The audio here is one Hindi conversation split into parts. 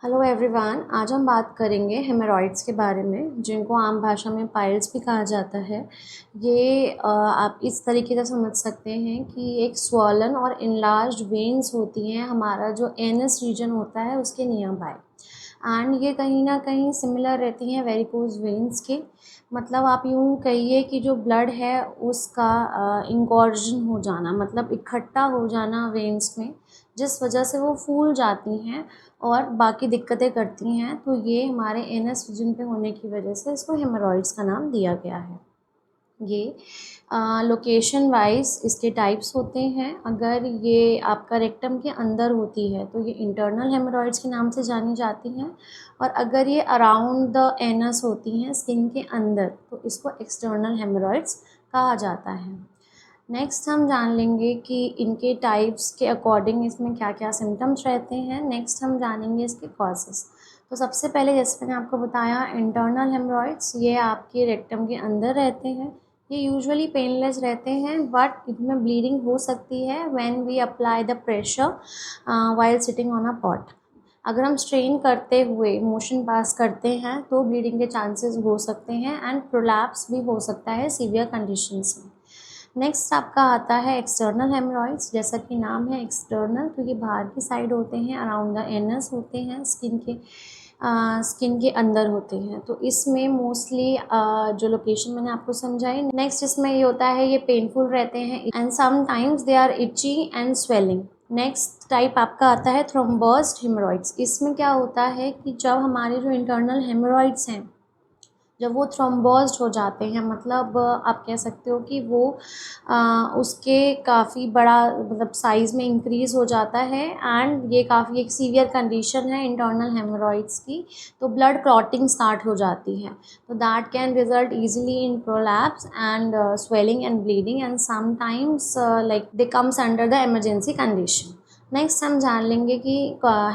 हेलो एवरीवन, आज हम बात करेंगे हेमरॉइड्स के बारे में, जिनको आम भाषा में पाइल्स भी कहा जाता है। ये आप इस तरीके से समझ सकते हैं कि एक स्वॉलन और इनलार्ज्ड वेन्स होती हैं हमारा जो एनस रीजन होता है उसके नियर बाय। एंड ये कहीं ना कहीं सिमिलर रहती हैं वेरिकोज वेन्स के। मतलब आप यूँ कहिए कि जो ब्लड है उसका इंकॉर्जन हो जाना, मतलब इकट्ठा हो जाना वेन्स में, जिस वजह से वो फूल जाती हैं और बाकी दिक्कतें करती हैं। तो ये हमारे एनस रीजन पे होने की वजह से इसको हेमरॉइड्स का नाम दिया गया है। ये लोकेशन वाइज इसके टाइप्स होते हैं। अगर ये आपका रेक्टम के अंदर होती है तो ये इंटरनल हेमरॉइड्स के नाम से जानी जाती हैं, और अगर ये अराउंड द एनस होती हैं स्किन के अंदर तो इसको एक्सटर्नल हेमरॉइड्स कहा जाता है। नेक्स्ट हम जान लेंगे कि इनके टाइप्स के अकॉर्डिंग इसमें क्या क्या सिम्टम्स रहते हैं। नेक्स्ट हम जानेंगे इसके कॉजेस। तो सबसे पहले जैसे मैंने आपको बताया, इंटरनल हेमरॉइड्स ये आपके रेक्टम के अंदर रहते हैं। ये यूजुअली पेनलेस रहते हैं, बट इनमें ब्लीडिंग हो सकती है when we apply the pressure while sitting on a pot. अगर हम स्ट्रेन करते हुए मोशन पास करते हैं तो ब्लीडिंग के चांसेस हो सकते हैं एंड प्रोलैप्स भी हो सकता है सीवियर कंडीशंस में। नेक्स्ट आपका आता है एक्सटर्नल हेमरॉइड्स। जैसा कि नाम है एक्सटर्नल, तो ये बाहर की साइड होते हैं, अराउंड द एनस होते हैं, स्किन के अंदर होते हैं। तो इसमें मोस्टली जो लोकेशन मैंने आपको समझाई। नेक्स्ट इसमें ये होता है, ये पेनफुल रहते हैं and sometimes they are itchy and swelling. Next type आपका आता है थ्रोम्बोस्ड हेमरॉइड्स। इसमें क्या होता है कि जब हमारे जो इंटरनल हेमरॉइड्स हैं जब वो थ्रोम्बोज्ड हो जाते हैं, मतलब आप कह सकते हो कि वो उसके काफ़ी बड़ा मतलब साइज़ में इंक्रीज़ हो जाता है एंड ये काफ़ी एक सीवियर कंडीशन है इंटरनल हेमरॉइड्स की। तो ब्लड क्लॉटिंग स्टार्ट हो जाती है, तो that can result easily in prolapse and swelling and bleeding and sometimes like they comes under the emergency condition. Next हम जान लेंगे कि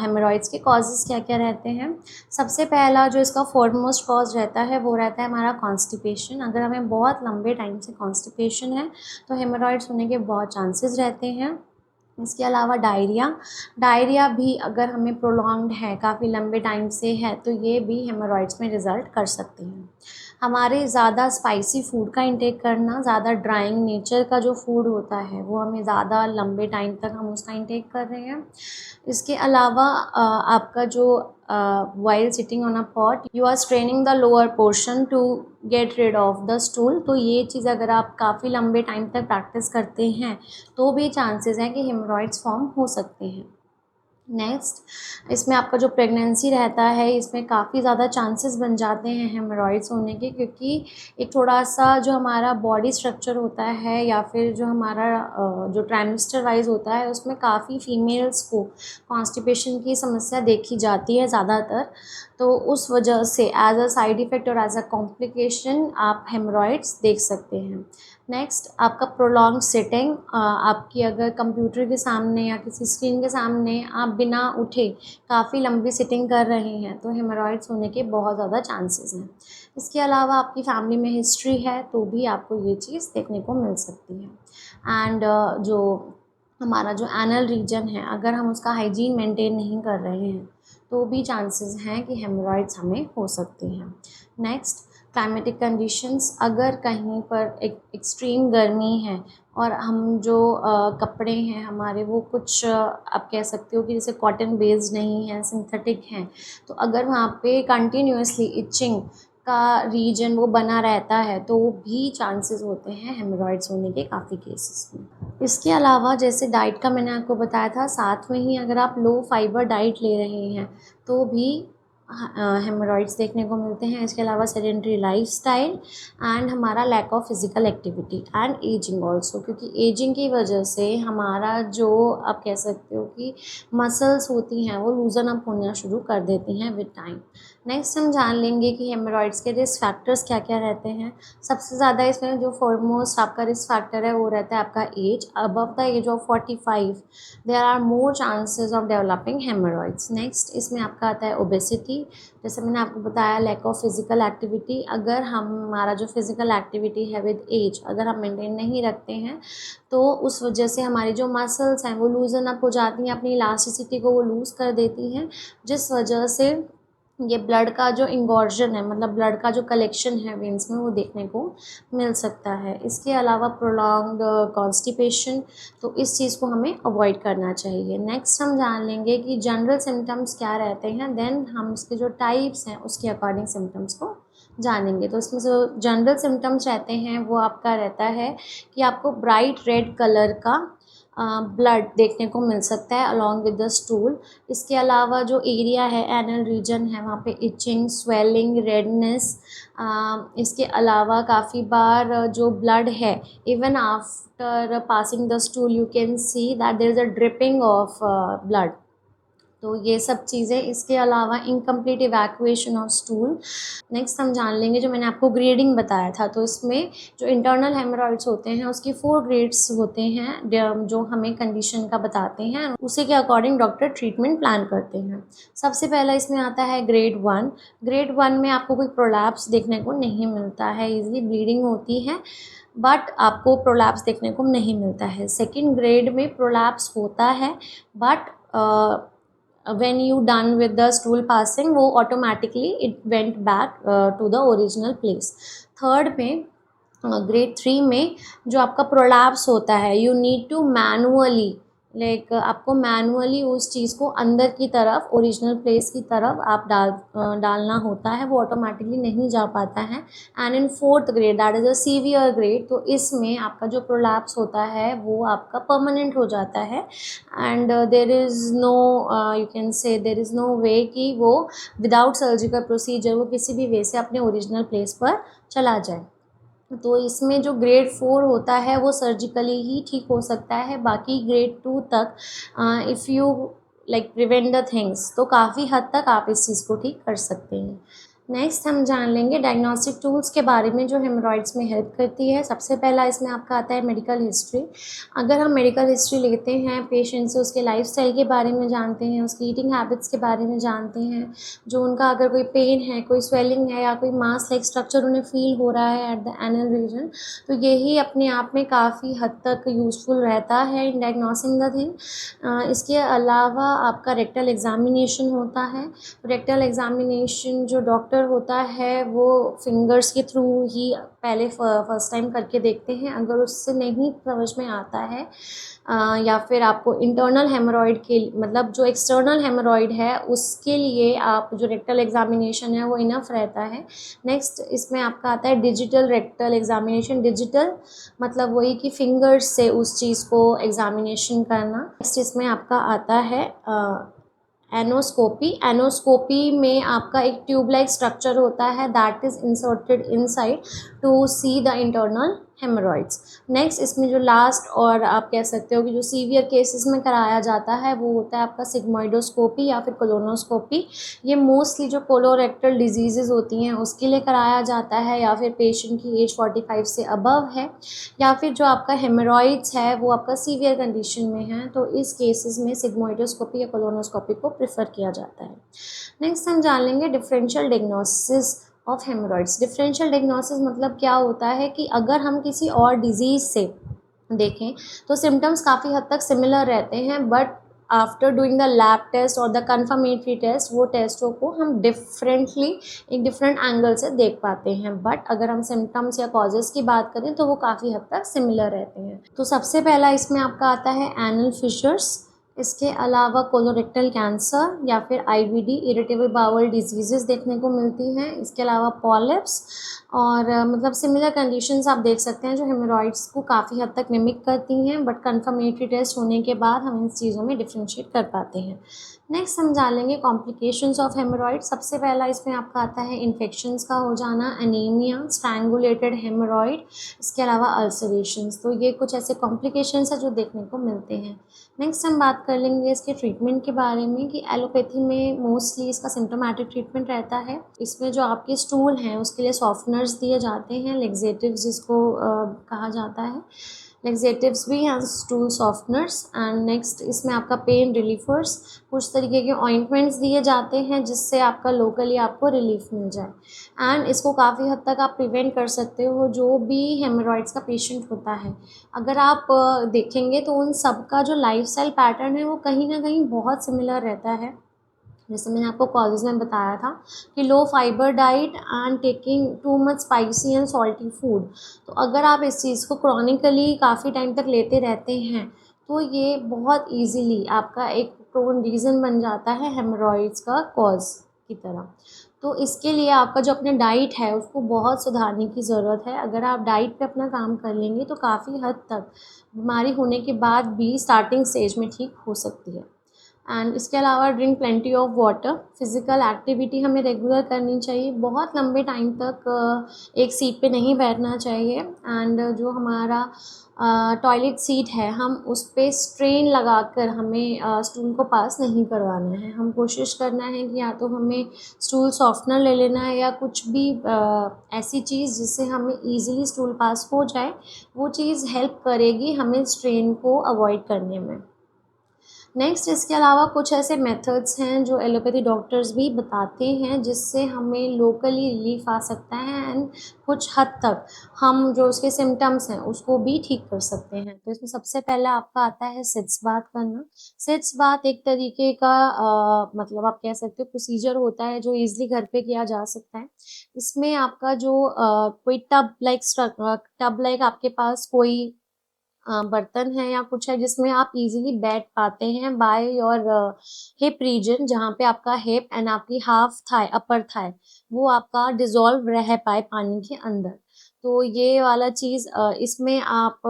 हेमरॉइड्स के कॉजेज़ क्या क्या रहते हैं। सबसे पहला जो इसका फॉरमोस्ट कॉज रहता है वो रहता है हमारा कॉन्स्टिपेशन। अगर हमें बहुत लंबे टाइम से कॉन्स्टिपेशन है तो हेमरॉइड्स होने के बहुत चांसेस रहते हैं। इसके अलावा डायरिया, डायरिया भी अगर हमें प्रोलॉन्ग्ड है, काफ़ी लंबे टाइम से है, तो ये भी हेमरॉइड्स में रिज़ल्ट कर सकते हैं। हमारे ज़्यादा स्पाइसी फूड का इंटेक करना, ज़्यादा ड्राइंग नेचर का जो फूड होता है वो हमें ज़्यादा लंबे टाइम तक हम उसका इंटेक कर रहे हैं। इसके अलावा आपका जो while sitting on a pot you are straining the lower portion to get rid of the stool. तो ये चीज़ अगर आप काफ़ी लंबे टाइम तक प्रैक्टिस करते हैं तो भी चांसेस हैं कि हेमरॉइड्स फॉर्म हो सकते हैं। नेक्स्ट इसमें आपका जो प्रेगनेंसी रहता है इसमें काफ़ी ज़्यादा चांसेस बन जाते हैं हेमरॉइड्स होने के, क्योंकि एक थोड़ा सा जो हमारा बॉडी स्ट्रक्चर होता है या फिर जो हमारा जो ट्राइमेस्टर वाइज होता है उसमें काफ़ी फीमेल्स को कॉन्स्टिपेशन की समस्या देखी जाती है ज़्यादातर। तो उस वजह से एज अ साइड इफ़ेक्ट और एज अ कॉम्प्लिकेशन आप हेमरॉइड्स देख सकते हैं। नेक्स्ट आपका प्रोलॉन्ग सिटिंग, आपकी अगर कंप्यूटर के सामने या किसी स्क्रीन के सामने आप बिना उठे काफ़ी लंबी सिटिंग कर रहे हैं तो हेमरॉइड्स होने के बहुत ज़्यादा चांसेस हैं। इसके अलावा आपकी फैमिली में हिस्ट्री है तो भी आपको ये चीज़ देखने को मिल सकती है। एंड जो हमारा जो एनल रीजन है, अगर हम उसका हाइजीन मेंटेन नहीं कर रहे हैं तो भी चांसेस हैं कि हेमरॉइड्स हमें हो सकते हैं। नेक्स्ट क्लाइमेटिक कंडीशंस, अगर कहीं पर एक एक्सट्रीम गर्मी है और हम जो कपड़े हैं हमारे वो कुछ आप कह सकते हो कि जैसे कॉटन बेस्ड नहीं है, सिंथेटिक हैं, तो अगर वहाँ पे कंटिन्यूसली इचिंग का रीजन वो बना रहता है तो भी चांसेस होते हैं हेमरॉइड्स होने के काफ़ी केसेस में। इसके अलावा जैसे डाइट का मैंने आपको बताया था, साथ में ही अगर आप लो फाइबर डाइट ले रहे हैं तो भी हेमरॉइड्स देखने को मिलते हैं। इसके अलावा सेडेंटरी लाइफस्टाइल एंड हमारा lack of physical activity and ageing also, क्योंकि एजिंग की वजह से हमारा जो आप कह सकते हो कि मसल्स होती हैं वो लूजन अप होना शुरू कर देती हैं विद टाइम। नेक्स्ट हम जान लेंगे कि हेमरॉइड्स के रिस्क फैक्टर्स क्या क्या रहते हैं। सबसे ज़्यादा इसमें जो फॉरमोस्ट आपका रिस्क फैक्टर है वो रहता है आपका age. Above the age of 45 there are more chances of developing haemorrhoids. Next इसमें आपका आता है ओबेसिटी। जैसे मैंने आपको बताया लैक ऑफ फिज़िकल एक्टिविटी, अगर हमारा जो फिज़िकल एक्टिविटी है विद एज अगर हम मेंटेन नहीं रखते हैं तो उस वजह से हमारी जो मसल्स हैं वो लूज़न अप हो जाती हैं, अपनी इलास्टिसिटी को वो लूज़ कर देती हैं, जिस वजह से ये ब्लड का जो इंगॉर्जन है मतलब ब्लड का जो कलेक्शन है वेन्स में वो देखने को मिल सकता है। इसके अलावा प्रोलॉन्ग्ड कॉन्स्टिपेशन, तो इस चीज़ को हमें अवॉइड करना चाहिए। नेक्स्ट हम जान लेंगे कि जनरल सिम्टम्स क्या रहते हैं, देन हम उसके जो टाइप्स हैं उसके अकॉर्डिंग सिम्टम्स को जानेंगे। तो इसमें जो जनरल सिम्टम्स रहते हैं वो आपका रहता है कि आपको ब्राइट रेड कलर का ब्लड देखने को मिल सकता है अलॉन्ग विद द स्टूल। इसके अलावा जो एरिया है एनल रीजन है वहाँ पे इचिंग, स्वेलिंग, रेडनेस। इसके अलावा काफ़ी बार जो ब्लड है even after passing the stool you can see that there is a dripping of blood. तो ये सब चीज़ें, इसके अलावा incomplete evacuation of stool. Next हम जान लेंगे जो मैंने आपको ग्रेडिंग बताया था, तो इसमें जो इंटरनल हेमरॉइड्स होते हैं उसकी 4 ग्रेड्स होते हैं जो हमें कंडीशन का बताते हैं, उसी के अकॉर्डिंग डॉक्टर ट्रीटमेंट प्लान करते हैं। सबसे पहला इसमें आता है ग्रेड 1। ग्रेड 1 में आपको कोई प्रोलैप्स देखने को नहीं मिलता है, ईजिली ब्लीडिंग होती है बट आपको प्रोलैप्स देखने को नहीं मिलता है। सेकेंड ग्रेड में प्रोलैप्स होता है but when you done with the stool passing वो automatically it went back to the original place। Third में ग्रेड 3 में जो आपका प्रोलैप्स होता है यू नीड टू मैनुअली आपको मैनुअली उस चीज़ को अंदर की तरफ ओरिजिनल प्लेस की तरफ आप डालना होता है, वो ऑटोमेटिकली नहीं जा पाता है। And in fourth grade that is a severe grade, तो इसमें आपका जो प्रोलैप्स होता है वो आपका परमानेंट हो जाता है and there is no you can say there is no वे कि वो विदाउट सर्जिकल प्रोसीजर वो किसी भी वे से अपने ओरिजिनल प्लेस पर चला जाए। तो इसमें जो ग्रेड 4 होता है वो सर्जिकली ही ठीक हो सकता है, बाकी ग्रेड 2 तक if you prevent the things तो काफ़ी हद तक आप इस चीज़ को ठीक कर सकते हैं। नेक्स्ट हम जान लेंगे डायग्नोस्टिक टूल्स के बारे में जो हेमरॉइड्स में हेल्प करती है। सबसे पहला इसमें आपका आता है मेडिकल हिस्ट्री। अगर हम मेडिकल हिस्ट्री लेते हैं पेशेंट से, उसके लाइफस्टाइल के बारे में जानते हैं, उसकी ईटिंग हैबिट्स के बारे में जानते हैं, जो उनका अगर कोई पेन है, कोई स्वेलिंग है या कोई मास लाइक स्ट्रक्चर उन्हें फील हो रहा है एट द एनल रीजन, तो यही अपने आप में काफ़ी हद तक यूज़फुल रहता है इन डायग्नोसिंग द थिंग। इसके अलावा आपका रेक्टल एग्जामिनेशन होता है। रेक्टल एग्जामिनेशन जो डॉक्टर होता है वो फिंगर्स के थ्रू ही पहले फर्स्ट टाइम करके देखते हैं। अगर उससे नहीं समझ में आता है या फिर आपको इंटरनल हेमरॉइड के मतलब जो एक्सटर्नल हेमरॉइड है उसके लिए आप जो रेक्टल एग्जामिनेशन है वो इनफ रहता है। नेक्स्ट इसमें आपका आता है डिजिटल रेक्टल एग्जामिनेशन। डिजिटल मतलब वही कि फिंगर्स से उस चीज़ को एग्जामिनेशन करना। नेक्स्ट इसमें आपका आता है एनोस्कोपी। एनोस्कोपी में आपका एक ट्यूब लाइक स्ट्रक्चर होता है that is inserted inside to see the internal haemorrhoids. Next इसमें जो लास्ट और आप कह सकते हो कि जो सीवियर केसेस में कराया जाता है वो होता है आपका सिग्मोइडोस्कोपी या फिर कोलोनोस्कोपी। ये मोस्टली जो कोलोरेक्टल डिजीज़ होती हैं उसके लिए कराया जाता है या फिर पेशेंट की एज 45 से अबव है या फिर जो आपका हेमरॉइड्स है वो आपका सीवियर कंडीशन में है, तो इस केसेस में सिग्मोइडोस्कोपी या कोलोनोस्कोपी को प्रेफर किया जाता है। नेक्स्ट हम जान लेंगे differential diagnosis of haemorrhoids. Differential diagnosis मतलब क्या होता है कि अगर हम किसी और डिजीज़ से देखें तो सिम्टम्स काफ़ी हद तक सिमिलर रहते हैं but after doing the lab test और द कन्फर्मेटरी टेस्ट वो टेस्टों को हम डिफरेंटली एक डिफरेंट एंगल से देख पाते हैं, बट अगर हम सिम्टम्स या कॉजेज़ की बात करें तो वो काफ़ी हद तक सिमिलर रहते हैं। तो सबसे पहला इसमें आपका आता है एनल फिशर्स। इसके अलावा कोलोरेक्टल कैंसर या फिर आईबीडी इरिटेबल बाउल डिजीज़ेस देखने को मिलती हैं। इसके अलावा पॉलिप्स और मतलब सिमिलर कंडीशंस आप देख सकते हैं जो हेमरॉइड्स को काफ़ी हद तक मिमिक करती हैं, बट कंफर्मेटरी टेस्ट होने के बाद हम इन चीज़ों में डिफ्रेंशिएट कर पाते हैं। नेक्स्ट हम जान लेंगे कॉम्प्लिकेशंस ऑफ हेमरॉइड। सबसे पहला इसमें आपका आता है इन्फेक्शंस का हो जाना, एनीमिया, स्ट्रैंगुलेटेड हेमरॉइड, इसके अलावा अल्सरेशंस। तो ये कुछ ऐसे कॉम्प्लिकेशंस हैं जो देखने को मिलते हैं। नेक्स्ट हम बात कर लेंगे इसके ट्रीटमेंट के बारे में कि एलोपैथी में मोस्टली इसका सिम्टोमेटिक ट्रीटमेंट रहता है। इसमें जो आपके स्टूल हैं उसके लिए सॉफ्टनर्स दिए जाते हैं, लेग्जेटिव्स जिसको कहा जाता है। लेक्सेटिव्स भी हैं, स्टूल सॉफ्टनर्स। एंड नेक्स्ट इसमें आपका पेन रिलीफर्स, कुछ तरीके के ऑइंटमेंट्स दिए जाते हैं जिससे आपका लोकली आपको रिलीफ मिल जाए। एंड इसको काफ़ी हद तक आप प्रिवेंट कर सकते हो जो भी हेमरॉइड्स का पेशेंट होता है। अगर आप देखेंगे तो उन सब का जो लाइफस्टाइल पैटर्न है वो कहीं ना कहीं बहुत सिमिलर रहता है। जैसे मैंने आपको कॉजेज़ में बताया था कि low fibre diet and taking too much spicy and salty food. तो अगर आप इस चीज़ को क्रॉनिकली काफ़ी टाइम तक लेते रहते हैं तो ये बहुत इजीली आपका एक प्रोन रीज़न बन जाता है हेमरॉइड्स का कॉज की तरह। तो इसके लिए आपका जो अपना डाइट है उसको बहुत सुधारने की ज़रूरत है। अगर आप डाइट पे अपना काम कर लेंगे तो काफ़ी हद तक बीमारी होने के बाद भी स्टार्टिंग स्टेज में ठीक हो सकती है। एंड इसके अलावा drink plenty of water. Physical activity हमें रेगुलर करनी चाहिए, बहुत लंबे टाइम तक एक सीट पे नहीं बैठना चाहिए। एंड जो हमारा टॉयलेट सीट है हम उस पर स्ट्रेन लगाकर हमें स्टूल को पास नहीं करवाना है। हम कोशिश करना है कि या तो हमें स्टूल सॉफ्टनर ले लेना है या कुछ भी ऐसी चीज़ जिससे हमें ईज़िली स्टूल पास हो जाए, वो चीज़ हेल्प करेगी हमें स्ट्रेन को अवॉइड करने में। नेक्स्ट इसके अलावा कुछ ऐसे मेथड्स हैं जो एलोपैथी डॉक्टर्स भी बताते हैं जिससे हमें लोकली रिलीफ आ सकता है एंड कुछ हद तक हम जो उसके सिम्टम्स हैं उसको भी ठीक कर सकते हैं। तो इसमें सबसे पहला आपका आता है सिट्स बाथ करना। सिट्स बाथ एक तरीके का मतलब आप कह सकते हो प्रोसीजर होता है जो ईजिली घर पे किया जा सकता है। इसमें आपका जो कोई टब लाइक आपके पास कोई बर्तन है या कुछ है जिसमें आप इजीली बैठ पाते हैं बाय योर हिप रीजन, जहाँ पे आपका हिप एंड आपकी हाफ थाई अपर थाई वो आपका डिजोल्व रह पाए पानी के अंदर। तो ये वाला चीज़ इसमें आप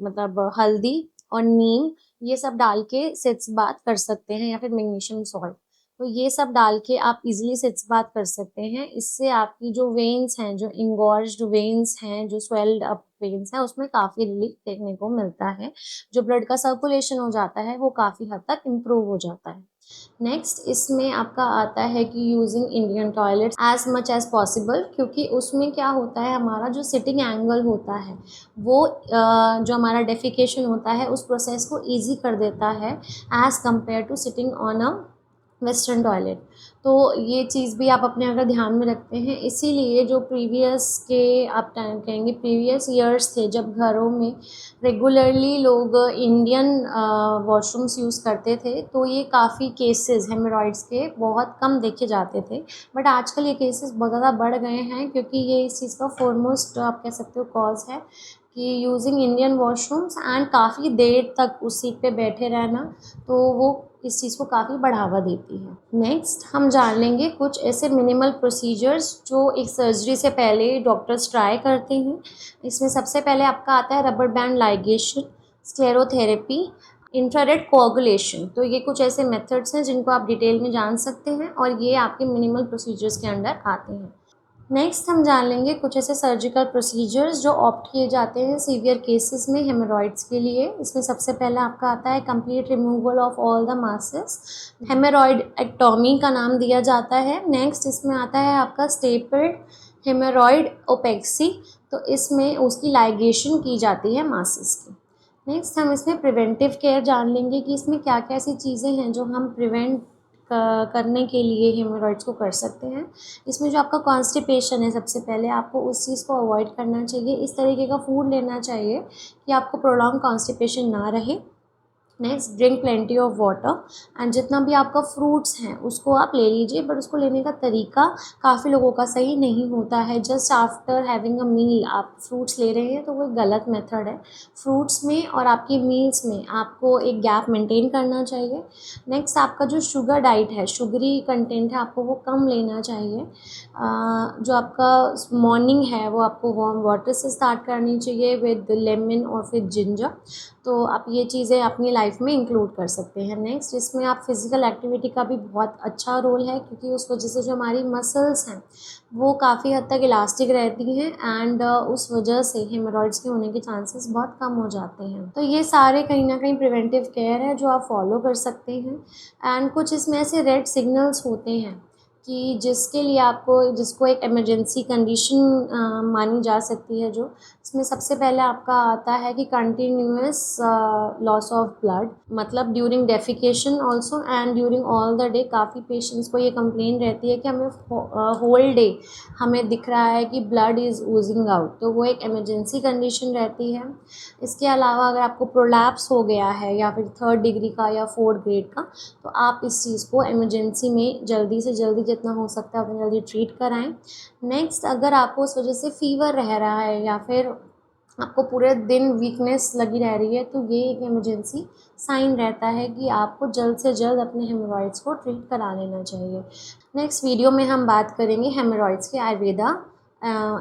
मतलब हल्दी और नीम ये सब डाल के सिट्स बात कर सकते हैं या फिर मैग्नीशियम सॉल्ट। तो ये सब डाल के आप इजीली सिट्स बात कर सकते हैं। इससे आपकी जो वेन्स हैं, जो इंगॉर्ज्ड वेन्स हैं, जो स्वेल्ड अप वेन्स हैं, उसमें काफ़ी रिलीफ देखने को मिलता है। जो ब्लड का सर्कुलेशन हो जाता है वो काफ़ी हद तक इम्प्रूव हो जाता है। नेक्स्ट इसमें आपका आता है कि using Indian toilets as much as possible, क्योंकि उसमें क्या होता है हमारा जो सिटिंग एंगल होता है वो जो हमारा डेफिकेशन होता है उस प्रोसेस को ईजी कर देता है as compare to sitting on a western toilet. तो ये चीज़ भी आप अपने अगर ध्यान में रखते हैं, इसीलिए जो प्रीवियस के आप टाइम कहेंगे प्रीवियस ईयर्स थे जब घरों में रेगुलरली लोग इंडियन वॉशरूम्स यूज़ करते थे तो ये काफ़ी केसेस हेमरॉइड्स के बहुत कम देखे जाते थे। बट आजकल ये केसेस बहुत ज़्यादा बढ़ गए हैं क्योंकि ये इस चीज़ का फॉरमोस्ट आप कह सकते हो कॉज है कि यूजिंग इंडियन वॉशरूम्स एंड काफ़ी देर तक उस सीट पे बैठे रहना, तो वो इस चीज़ को काफ़ी बढ़ावा देती है। नेक्स्ट हम जान लेंगे कुछ ऐसे मिनिमल प्रोसीजर्स जो एक सर्जरी से पहले डॉक्टर्स ट्राई करते हैं। इसमें सबसे पहले आपका आता है rubber band ligation, sclerotherapy, infrared coagulation. तो ये कुछ ऐसे मेथड्स हैं जिनको आप डिटेल में जान सकते हैं और ये आपके मिनिमल प्रोसीजर्स के अंडर आते हैं। नेक्स्ट हम जान लेंगे कुछ ऐसे सर्जिकल प्रोसीजर्स जो ऑप्ट किए जाते हैं सीवियर केसेस में हेमरॉइड्स के लिए। इसमें सबसे पहला आपका आता है complete removal of all the masses, haemorrhoid ectomy का नाम दिया जाता है। नेक्स्ट इसमें आता है आपका स्टेपल्ड हेमरॉइड ओपेक्सी, तो इसमें उसकी लाइगेशन की जाती है मासेस की। नेक्स्ट हम इसमें प्रिवेंटिव केयर जान लेंगे कि इसमें क्या क्या ऐसी चीज़ें हैं जो हम प्रिवेंट करने के लिए हेमरॉइड्स को कर सकते हैं। इसमें जो आपका कॉन्स्टिपेशन है सबसे पहले आपको उस चीज़ को अवॉइड करना चाहिए, इस तरीके का फूड लेना चाहिए कि आपको प्रोलॉन्ग कॉन्स्टिपेशन ना रहे। Next drink plenty of water and जितना भी आपका फ्रूट्स हैं उसको आप ले लीजिए, बट उसको लेने का तरीका काफ़ी लोगों का सही नहीं होता है। जस्ट आफ्टर हैविंग अ मील आप फ्रूट्स ले रहे हैं तो वो एक गलत मेथड है। फ्रूट्स में और आपकी मील्स में आपको एक गैप मेंटेन करना चाहिए। नेक्स्ट आपका जो शुगर डाइट है, शुगरी कंटेंट है, आपको वो कम लेना चाहिए। जो आपका मॉर्निंग है वो आपको वार्म वाटर से स्टार्ट करनी चाहिए विद लेमन और फिर जिंजर। तो आप ये चीज़ें अपनी लाइफ में इंक्लूड कर सकते हैं। नेक्स्ट इसमें आप फिज़िकल एक्टिविटी का भी बहुत अच्छा रोल है क्योंकि उस वजह से जो हमारी मसल्स हैं वो काफ़ी हद तक इलास्टिक रहती हैं एंड उस वजह से हेमरॉइड्स के होने के चांसेस बहुत कम हो जाते हैं। तो ये सारे कहीं ना कहीं प्रिवेंटिव केयर है जो आप फॉलो कर सकते हैं। एंड कुछ इसमें ऐसे रेड सिग्नल्स होते हैं कि जिसको एक इमरजेंसी कंडीशन मानी जा सकती है, जो इसमें सबसे पहले आपका आता है कि कंटिन्यूअस लॉस ऑफ ब्लड, मतलब during defecation also and during all the day. काफ़ी पेशेंट्स को ये कंप्लेन रहती है कि हमें होल डे हमें दिख रहा है कि ब्लड इज़ ओजिंग आउट, तो वो एक इमरजेंसी कंडीशन रहती है। इसके अलावा अगर आपको प्रोलैप्स हो गया है या फिर 3rd डिग्री का या 4th ग्रेड का, तो आप इस चीज़ को इमरजेंसी में जल्दी से जल्दी जितना हो सकता है उतना जल्दी ट्रीट कराएं। नेक्स्ट, अगर आपको उस वजह से फ़ीवर रह रहा है या फिर आपको पूरे दिन वीकनेस लगी रह रही है, तो ये एक इमरजेंसी साइन रहता है कि आपको जल्द से जल्द अपने हेमरॉइड्स को ट्रीट करा लेना चाहिए। नेक्स्ट वीडियो में हम बात करेंगे हेमरॉइड्स के आयुर्वेदा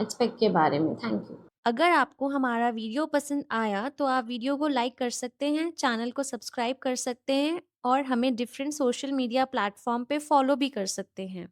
एक्सपेक्ट के बारे में। Thank you. अगर आपको हमारा वीडियो पसंद आया तो आप वीडियो को लाइक कर सकते हैं, चैनल को सब्सक्राइब कर सकते हैं और हमें डिफरेंट सोशल मीडिया प्लेटफॉर्म पे फॉलो भी कर सकते हैं।